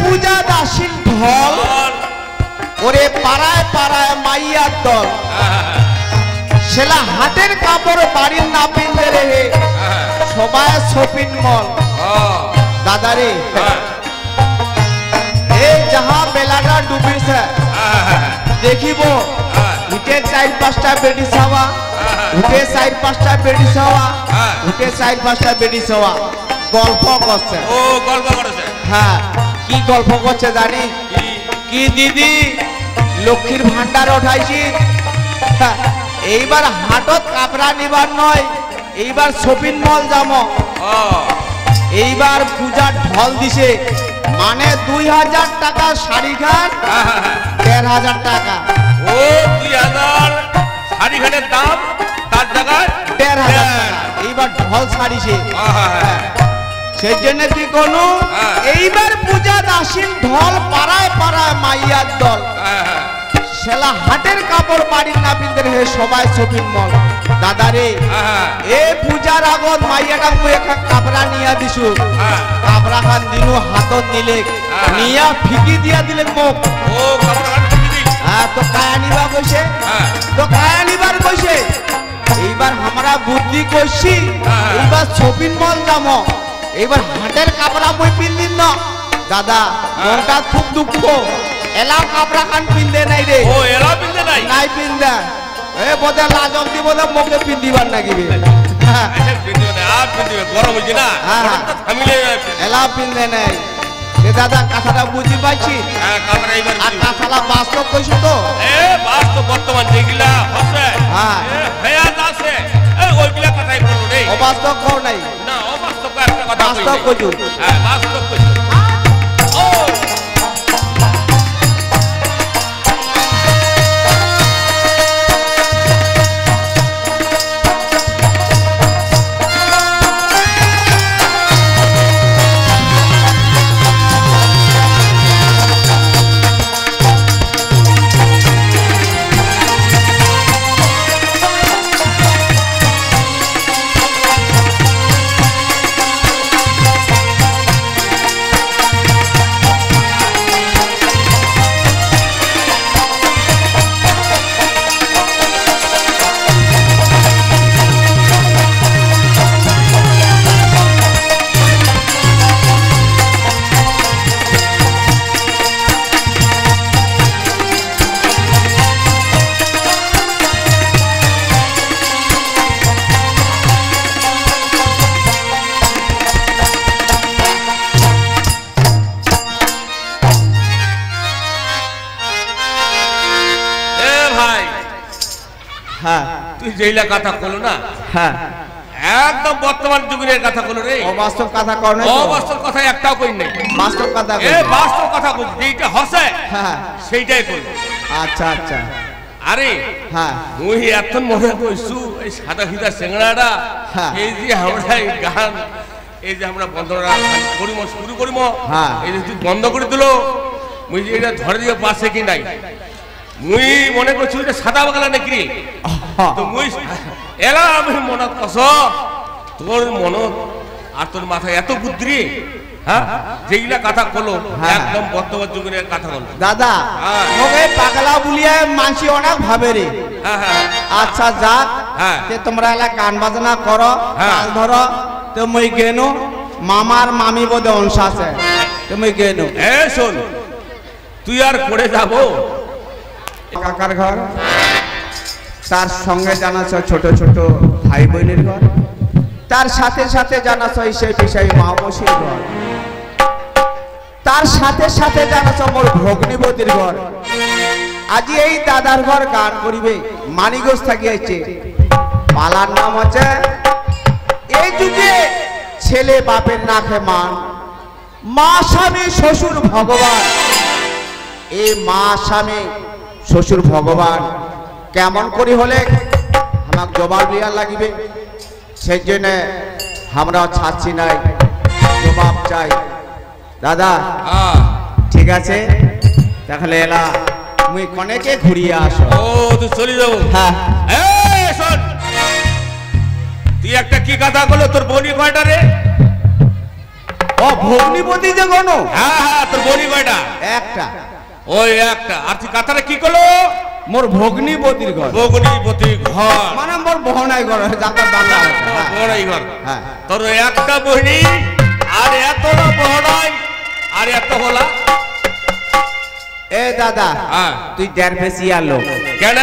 পূজা দাসীর ঢল ওরে পাড়ায় পাড়ায় মাইয়ার দল সেলা হাতের কাপড় বাড়ির না পিনতে রে সবাই শপিং মল দাদারে এই যাহা বেলাটা ডুবিছে দেখিব উঠে 4-5টা বেডি ছাওয়া উঠে 4-5টা বেডি ছাওয়া উঠে 4-5টা বেডি ছাওয়া গল্প করছে ও গল্প করছে হ্যাঁ কি গল্প করছে জানি কি দিদি লক্ষ্মীর ভান্ডার উঠাইছি এইবার হাটত কাপড়া নিবার নয় এইবার শপিং মল যাবো এইবার পূজার ঢল দিছে মানে 2000 টাকা শাড়ি খান 1500 টাকা ও 2000 শাড়ি খানের দাম তার জায়গায় 1500 টাকা এইবার ঢল ছাড়িছে সেই জন্য কি কোনো এইবার পূজা দাসীর ঢল পাড়ায় পাড়ায় মাইয়ার দল সেলা হাটের কাপড় বাড়ির না পিনতে হে সবাই শপিং মল দাদারে এ পূজার আগত মাইয়াটা মুই একটা কাপড়া নিয়া দিছু কাপড়া খান দিনু হাতত নিলে নিয়া ফিকি দিয়া দিলে মুখ ও কাপড়া খান ফিকি দি হ্যাঁ তো কায়া নিবা কইছে তো কায়া নিবার কইছে এইবার আমরা বুদ্ধি কইছি এইবার শপিং মল যাবো এইবার হাটের কাপড়া মুই পিনদিন না দাদা মনটা খুব দুঃখ এলা কাপড়া খান পিনদে নাই রে ও এলা পিনদে নাই নাই পিনদা এ বদে লাজম দি বদে মুখে পিনদিবার নাগিবে হ্যাঁ পিনদিবে না আর পিনদিবে গরম হইছে না থামিলে এলা পিনদে নাই এ দাদা কথাটা বুঝি পাইছি হ্যাঁ কাপড়া এইবার আর কথাটা বাস্তব কইছো তো এ বাস্তব বর্তমান যেগুলা হচ্ছে হ্যাঁ হেয়াত আছে এ ওইগুলা কথাই বললো রে অবাস্তব কও নাই না অবাস্তব একটা কথা কই বাস্তব কইছো হ্যাঁ বাস্তব কইছো ও তুই যেইলা কথা কলো না হ্যাঁ একদম বর্তমান যুগের কথা কলো রে অবাস্তব কথা কও নাই অবাস্তব কথা একটাও কই নাই বাস্তব কথা এ বাস্তব কথা কই যেটা হসে হ্যাঁ সেইটাই কই আচ্ছা আচ্ছা আরে হ্যাঁ মুই এখন মনে কইছু এই সাদা সিধা চেংড়াটা এই যে আমরা এই গান এই যে আমরা বন্ধ করিম শুরু করিম এই যে তুই বন্ধ করে দিল মুই যে এটা ধরে দিয়ে পাশে কি নাই মুই মনে করছি এটা সাদা বাগলা নাকি রে তো মুই এলা আমি মনে কস তোর মন আর তোর মাথায় এত বুদ্ধি হ্যাঁ যেইলা কথা কলো একদম বর্তমান যুগের কথা কলো দাদা মোকে পাগলা বুলিয়া মানসি অনেক ভাবে রে আচ্ছা যাক তে তোমরা এলা গান বাজনা করো তাল ধরো তো মই গেনো মামার মামি বোধে অংশ আছে তো মই গেনো এ শোন তুই আর করে যাবো কাকার ঘর তার সঙ্গে জানাছ ছোট ছোট ভাই বোনের ঘর তার সাথে সাথে জানাছ সেই বিষয় মা বসির ঘর তার সাথে সাথে জানাছ মোর ভগ্নিবতীর ঘর আজি এই দাদার ঘর গান করিবে মানিগঞ্জ থাকিয়েছে পালার নাম হচ্ছে এই যুগে ছেলে বাপের নাকে মান মা স্বামী শ্বশুর ভগবান এই মা স্বামী শ্বশুর ভগবান কেমন করি হলে আমাকে জবাব দেওয়া লাগিবে সেই জন্য আমরা ছাড়ছি নাই জবাব চাই দাদা ঠিক আছে তাহলে এলা মুই কনেকে ঘুরিয়ে আসো ও তুই চলে যাবো হ্যাঁ এই শোন তুই একটা কি কথা বলো তোর বোনি কয়টা রে ও ভগ্নিপতি যে গনো? হ্যাঁ হ্যাঁ, তোর বনি কয়টা? একটা। ওই একটা। আর তুই কথাটা কি করলো? মোর ভগ্নিপতির ঘর। ভগ্নিপতির ঘর মানে মোর বহনাই ঘর, যাতে বাংলা বহনাই ঘর। হ্যাঁ। তোর একটা বহনি আর এত বহনাই আর এত হলা। এ দাদা, হ্যাঁ তুই দেড় বেশি আলো কেন?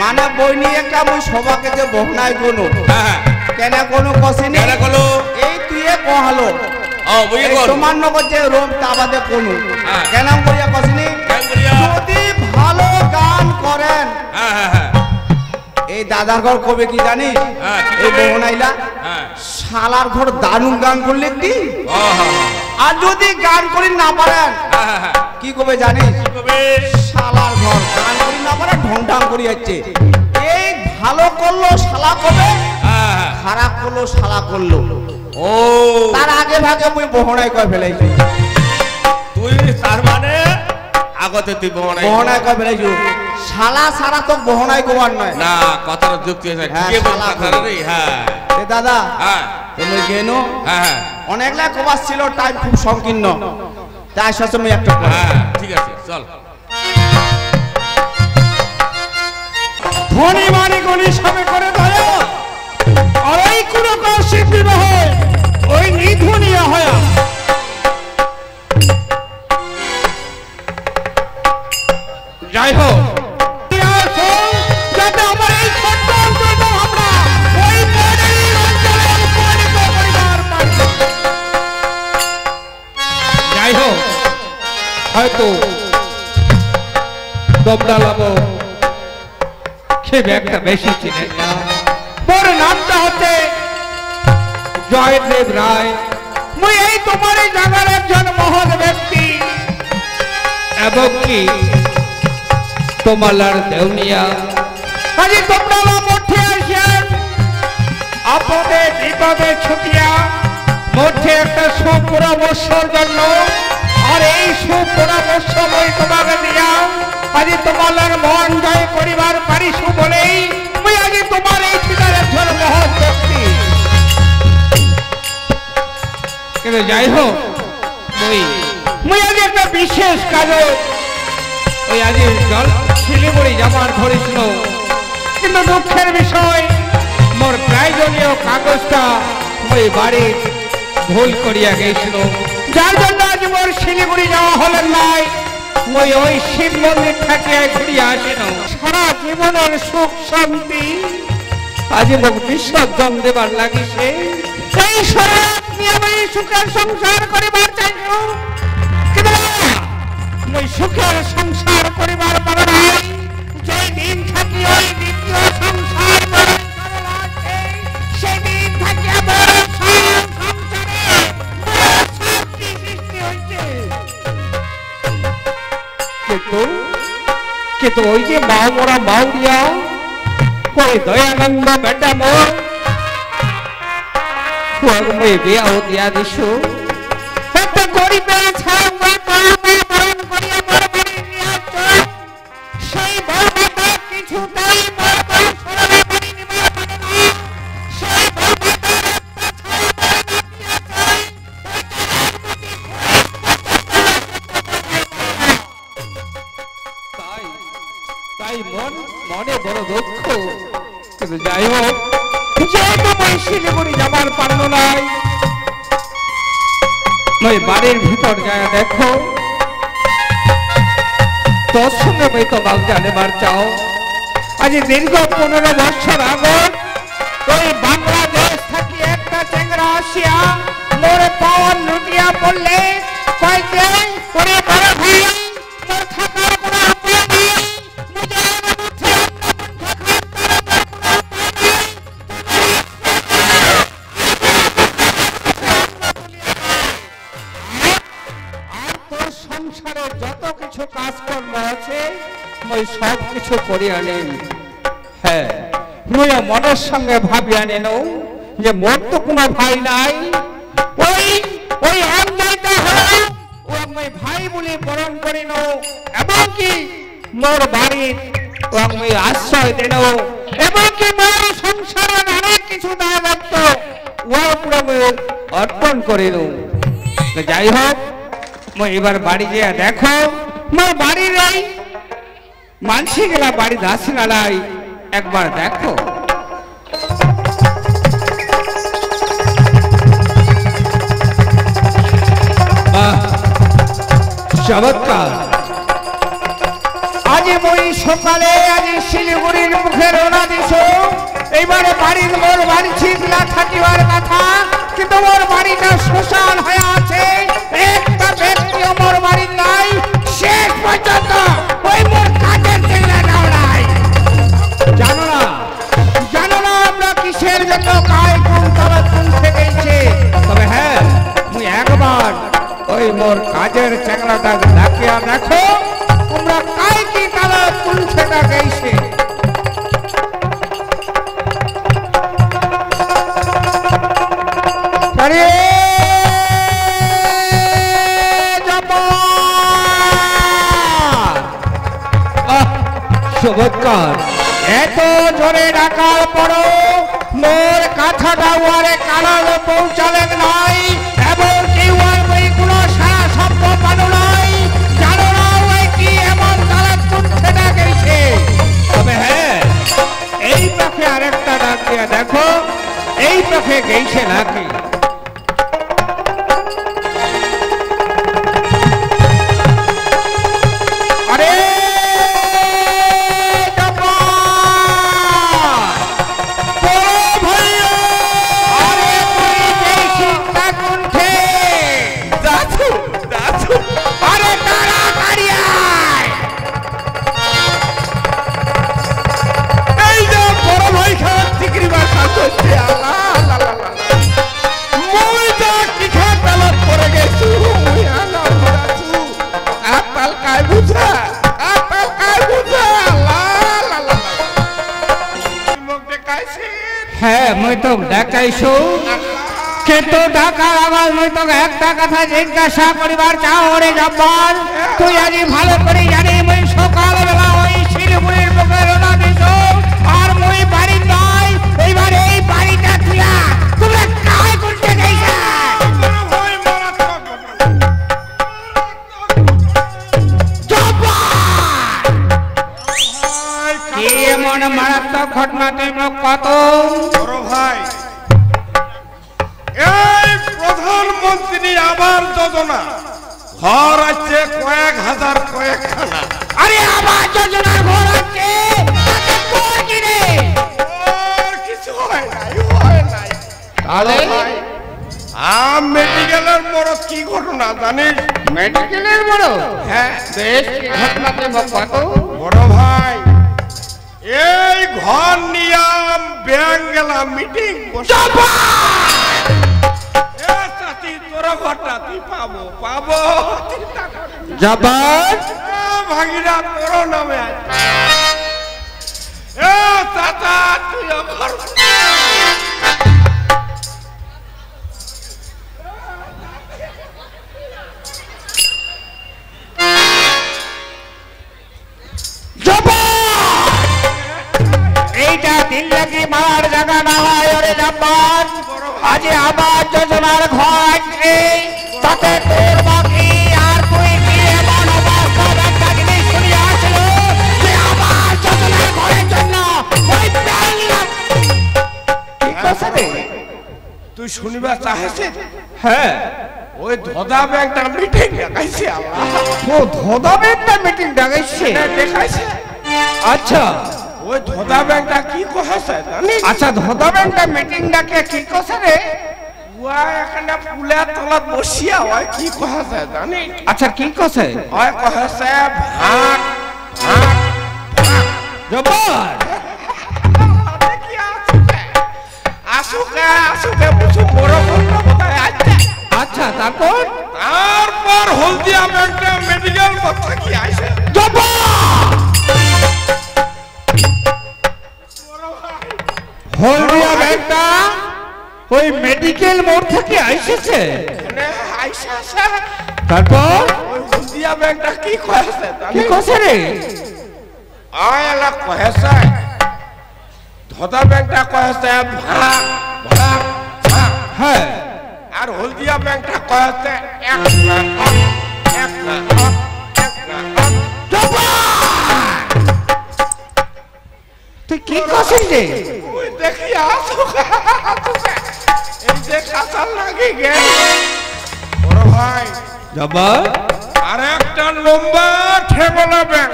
মানে বইনি একটা মুই সবাকে যে বহনাই কোনো হ্যাঁ কেন কোনো কসিনি কেন করলো? এই তুই কহালো ও মুই কর তোমার নগর যে রোম তাবাদে কোনো হ্যাঁ। কেন করিয়া কসিনি? কেন করিয়া? যদি ভালো গান করেন। হ্যাঁ হ্যাঁ হ্যাঁ। এই দাদার ঘর কবে কি জানিস? হ্যাঁ, কি এই কবে? বহনাইলা হ্যাঁ। শালার ঘর দারুণ গান করলে কি। ও হ্যাঁ আর যদি গান করি না পারেন হ্যাঁ হ্যাঁ। কি কবে জানিস? কবে? শালার ঘর গান করি না পারে ঢং ঢং করি যাচ্ছে। এই ভালো করলো শালা কবে, হ্যাঁ হ্যাঁ। খারাপ করলো শালা করলো। ও তার আগে ভাগে মুই বহনাই কয় ফেলাইছি। তুই তার মানে আগতে তুই বহনাই বহনাই কয় ফেলাইছি। শালা সারা তো বহনাই গোবার নয় না, কথাটা যুক্তি আছে। হ্যাঁ, কে বল শালা কথাটা করে। রে? হ্যাঁ এ দাদা হ্যাঁ তুমি গেনো হ্যাঁ হ্যাঁ অনেকলা কবার ছিল, টাইম খুব সংকীর্ণ, তাই শেষে মুই একটা করি। হ্যাঁ ঠিক আছে চল। ধনী মানি গলি সবে করে দয়া আর এই কোনো কৌশিক বিবাহ ওই নিধুনিয়া হয়। যাই হোক, যাতে আমার এই ছোট্ট অঞ্চলটা আমরা ওই মডেলের অঞ্চলে রূপান্তরিত করিবার পারি। যাই হোক, হয়তো তোমরা লাভ খুব একটা বেশি চিনেন না। মোর নামটা হচ্ছে জয়দেব রায়। মুই এই তোমার এই জায়গার একজন মহৎ ব্যক্তি এবং কি তোমার দেউনিয়া। কাজে তোমরা মধ্যে আসেন আপদে বিপদে ছুটিয়া মধ্যে একটা সুপরামর্শের জন্য। আর এই সুপরামর্শ মই তোমাকে দিয়া আজ তোমার মন জয় করিবার পারিস বলেই মুই আজ তোমার এই ঠিকার একজন মহৎ ব্যক্তি। কিন্তু যাই হোক, মুই আজ একটা বিশেষ কাজে ওই আজ জল শিলিগুড়ি যাবার ধরেছিল। কিন্তু দুঃখের বিষয় মোর প্রয়োজনীয় কাগজটা ওই বাড়ির ভুল করিয়া গেছিল, যার জন্য আজ মোর শিলিগুড়ি যাওয়া হলেন নাই। ওই শিব মন্দির থেকে ঘুরিয়া আসেন। সারা জীবনের সুখ শান্তি আজ মোক বিসর্জন দেবার লাগিছে। এই সব নিয়ে আমি সুখের সংসার করিবার চাই, কিন্তু ওই সুখের সংসার করিবার পারে নাই। যে দিন থাকি ওই দ্বিতীয় সংসার সেই দিন থাকি আমার সংসারে শান্তি সৃষ্টি হয়েছে। কিন্তু ওই যে মাওরা মাউরিয়া ওই দয়ানন্দ ম্যাডাম বিয়া দিয়া দিছো একটা গরিবের ছাড়া বরণ করিয়া বড় বাড়ি নিয়ে আসছো। সেই বড়টা কিছুতেই বড় সরবে বাড়ি নিবার পারে না। সেই তাই মনে বড় দুঃখ। কিন্তু যাই হোক, যেহেতু মই শিলিগুড়ি যাবার পারলো নাই, নয় বাড়ির ভিতর যায় দেখো তোর সঙ্গে মই তো বাল জানেবার চাও। আজ দীর্ঘ 15 বছর আগত ওই বাংলাদেশ থাকি একটা চেংরা আসিয়া মোর পাওয়ার লুটিয়া পড়লে কয় যে ওরে বড় ভাই তোর থাকার কোনো উপায় নেই। সংসারে যত কিছু কাজকর্ম আছে মই সব কিছু করি আনেন। হ্যাঁ, মই মনের সঙ্গে ভাবি আনেন যে মোর তো কোনো ভাই নাই। ওই ওই অন্যায়টা হলো ও আমি ভাই বলে বরণ করি নো এবং কি মোর বাড়ি ও আমি আশ্রয় দেন এবং কি মোর সংসারে অনেক কিছু দায়িত্ব ও পুরো অর্পণ করে নো। তো যাই হোক মই এবার বাড়ি যে দেখো মোর বাড়ি নাই মানসি গেলা বাড়ি দাসি নালাই একবার দেখো চমৎকার আজ মই সকালে আজ শিলিগুড়ির মুখে রওনা দিছ এইবারে বাড়ির মোর বাড়ি ছিলা থাকিবার কথা কিন্তু মোর বাড়িটা শ্মশান হয়ে আছে একটা ব্যক্তি মোর বাড়ি নাই শেষ পর্যন্ত ওই মোর কাজের চেংড়াটাও নাই জানো না আমরা কিসের জন্য কায় কোন তবে কোন থেকেছে তবে হ্যাঁ মুই একবার ওই মোর কাজের চেংড়াটা ডাকিয়া দেখো তোমরা কায় কি তারা কোন থেকে গেছে আরে চমৎকার এত জোরে ডাকার পরও মোর কথাটা ওয়ারে কানালে পৌঁছালেন নাই এবং কি ওয়ার বই কোনো সারা শব্দ পানো নাই জানো না ওই কি এমন তারা তুলছে না গেছে তবে হ্যাঁ এই পাখে আরেকটা ডাক দিয়ে দেখো এই পাখে গেছে নাকি হ্যাঁ মই তো ডাকাইছো কিন্তু ডাকার আবার মই তো একটা কথা জিজ্ঞাসা করিবার চাও রে জব্বার তুই আজ ভালো করে জানি মই সকালবেলা ওই শিলিগুড়ির মুখে রওনা দিছ আর মই বাড়ি নাই এইবার এই বাড়িটা তুলা তোমরা কাই করতে গেছা কি এমন মারাত্মক ঘটনা তুমি কত বড় ভাই এই প্রধানমন্ত্রী আবাস যোজনা ঘর আছে কয়েক হাজার কয়েকখানা আরে আবাস যোজনা ঘর আছে কিছু হয় নাই তাহলে মেডিকেলের বড় কি ঘটনা জানিস মেডিকেলের বড় হ্যাঁ বেশ কি ঘটনা তুমি কত বড় ভাই এই ঘর নিয়ে ব্যাংক গেলাম মিটিং তোরা ঘরটা তুই পাবো জবান ভাগিরা তোর নামে আছে চাচা তুই আমার এইটা দিল লাগি মার জায়গা না হয় ওরে জব্বার আজ আবাস যোজনার ঘর আছে তাতে তোর বাকি আর তুই কি এমন অবস্থা একটা জিনিস শুনে আসলো যে আবাস যোজনার ঘরের জন্য ওই তুই শুনিবা চাহেছে হ্যাঁ ওই ধদা ব্যাংকটা মিটিং দেখাইছে ও ধদা ব্যাংকটা মিটিং ডাকাইছে দেখাইছে আচ্ছা ওই ধদা ব্যাংকটা কি কহেছে জানি আচ্ছা ধদা ব্যাংকটা মিটিং ডাকে কি কছে রে ওয়া এখানে পুলের তলত বসিয়া ওই কি কহেছে জানি আচ্ছা কি কছে ওই কহেছে ভাগ জব্বার কি আসুকে বুঝু বড় ঘটনা কোথায় আছে আচ্ছা তারপর হলদিয়া ব্যাংকটা মেডিকেল কথা কি আছে হলদিয়া ব্যাংকটা ওই মেডিকেল মোড় থেকে আইসেছে তারপর ওই হলদিয়া ব্যাংকটা কি কয়েছে কি কছে রে আয়লা কয়েছে ধদা ব্যাংকটা কয়েছে ভাগ হ্যাঁ আর হলদিয়া ব্যাংকটা কয়াতে এক না এক না এক না। তুই কি করছিস রে? ওই দেখি এই যে কাঁচাল লাগি গে বড় ভাই জব্বার আর একটা লম্বা ঠেঙ্গলা ব্যাংক।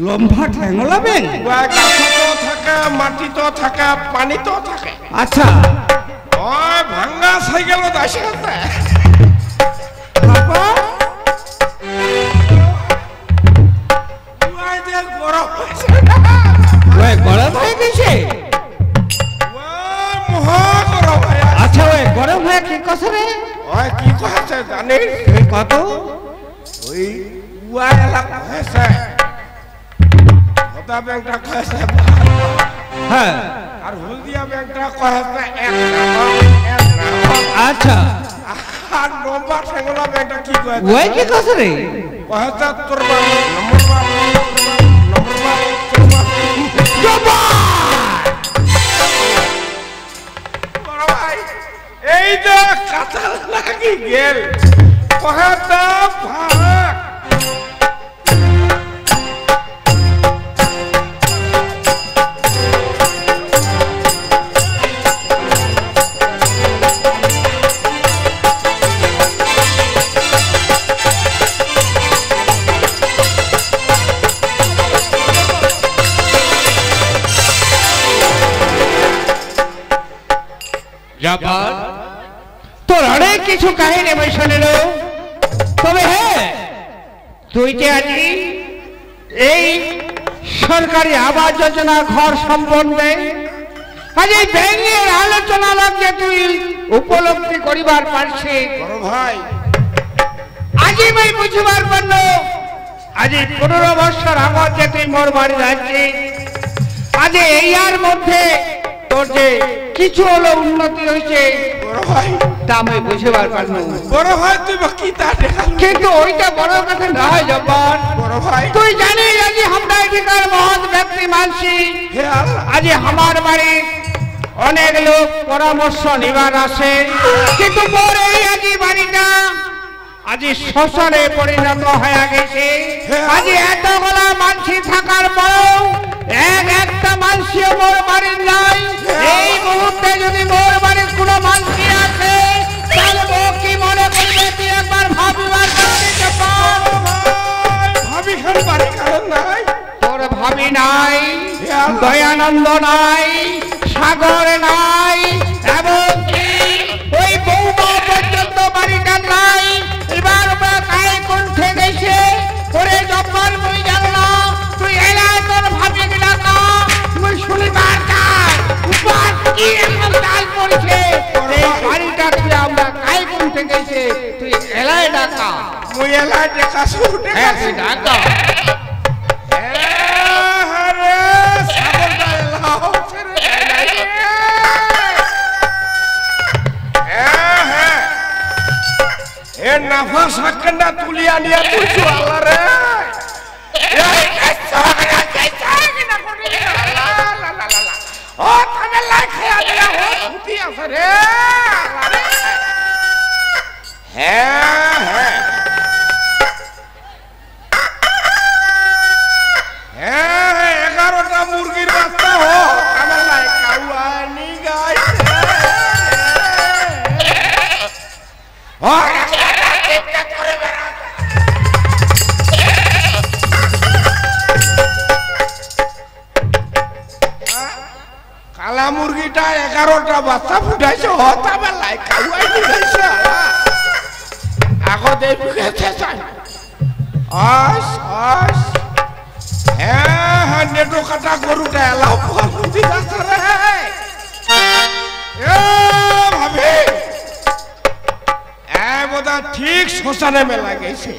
লম্বা ঠ্যাঙ্গলা ব্যাংক? গাছও থাকে, মাটিতেও থাকে, পানিতেও থাকে। আচ্ছা ওই ভাঙ্গা সাইকেলও দাসে আছে। বাবা ওই যে গরম হয়েছে, ওই গরম হয়ে গেছে? ওই মহা গরম হয়ে আছে। আচ্ছা ওই গরম হয়ে কি করছে রে? ওই কি কয়েছে জানিস? তুই কত? ওই উয়া এলাকা হয়েছে, হতা ব্যাংকটা কয়েছে হ্যাঁ আর হলদিয়া ব্যাংকটা কয়েছে এক না এক না। আচ্ছা আর লম্বা ঠেঙ্গলা ব্যাংকটা কি কয়েছে? ওই কি করছে রে? কয়েছে তোর নম্বর এই যে কাঁচাল লাগি গেল কয়েছে ভাগ। জব্বার তোর অনেক কিছু কাহিনী আমি শুনিল, তবে হ্যাঁ তুই যে আজই এই সরকারি আবাস যোজনা ঘর সম্বন্ধে আজ এই ব্যাংকের আলোচনা লাগছে তুই উপলব্ধি করিবার পারছি। বড় ভাই আজি আমি বুঝিবার পারল আজ 15 বছর আগত যে তুই মোর বাড়ি যাচ্ছি, আজ এইয়ার মধ্যে তোর যে কিছু হলো উন্নতি হয়েছে বড় ভাই তা আমি বুঝিবার পারল। বড় ভাই তুই কি তা দেখাল? কিন্তু ওইটা বড় কথা না হয় জব্বার। বড় ভাই তুই জানিস আজ আমরা এখানকার মহৎ ব্যক্তি মানছি, হে আল্লাহ আজ আমার বাড়ি অনেক লোক পরামর্শ নিবার আসে, কিন্তু মোর এই আজ বাড়িটা আজ শ্মশানে পরিণত হয়ে গেছে। আজ এতগুলা মানসি থাকার পরেও একটা মানসিও মোর বাড়ির নাই। এই মুহূর্তে যদি মোর বাড়ির কোনো মানসি আছে তাহলে ও কি মনে করবে তুই একবার ভাবিবার চেষ্টা কর। ভাবি খান বাড়ি কারণ নাই, তোর ভাবি নাই, দয়ানন্দ নাই, সাগর নাই, এবং ওই বৌমা পর্যন্ত বাড়িটা নাই। এবার কায়ে কণ্ঠে গেছে ওরে জব্বার মুই জানো তুই এলাই তোর ভাবি ডাকা মুই শুনিবার চাই উপাস কি এমন ডাল পড়ছে এই বাড়িটা তুই আমরা কায়ে কণ্ঠে গেছে তুই এলাই ডাকা। মুই এলাই দেখা শুরু হ্যাঁ তুই ডাকা। আরে সাগরটা এলাও ছেড়ে নাই। হ্যাঁ এ নাফা সাকন্ডা তুলিয়া নিয়া তুলছো আল্লাহ রে। এই সাগরা সাগরা কোনি লা লা লা লা ও তুমি লাই খায়া দিয়া হো ফুটি আছে রে আল্লাহ রে। হ্যাঁ হ্যাঁ হ্যাঁ 11টা মুরগির বাচ্চা হো আমার লাই কাউয়ানি গাইছে। কালা মুরগিটা 11টা বাচ্চা ফুটাইছে হতা বেলায় কাউয়ানি গাইছে। আগতে বুঝেছে চাই আস আস। হ্যাঁ হ্যাঁ নেটো কাটা গরুটা এলাও ফুটি আছে রে। এ ভাবি এ বোধহয় ঠিক শ্মশানে মেলা গেছে।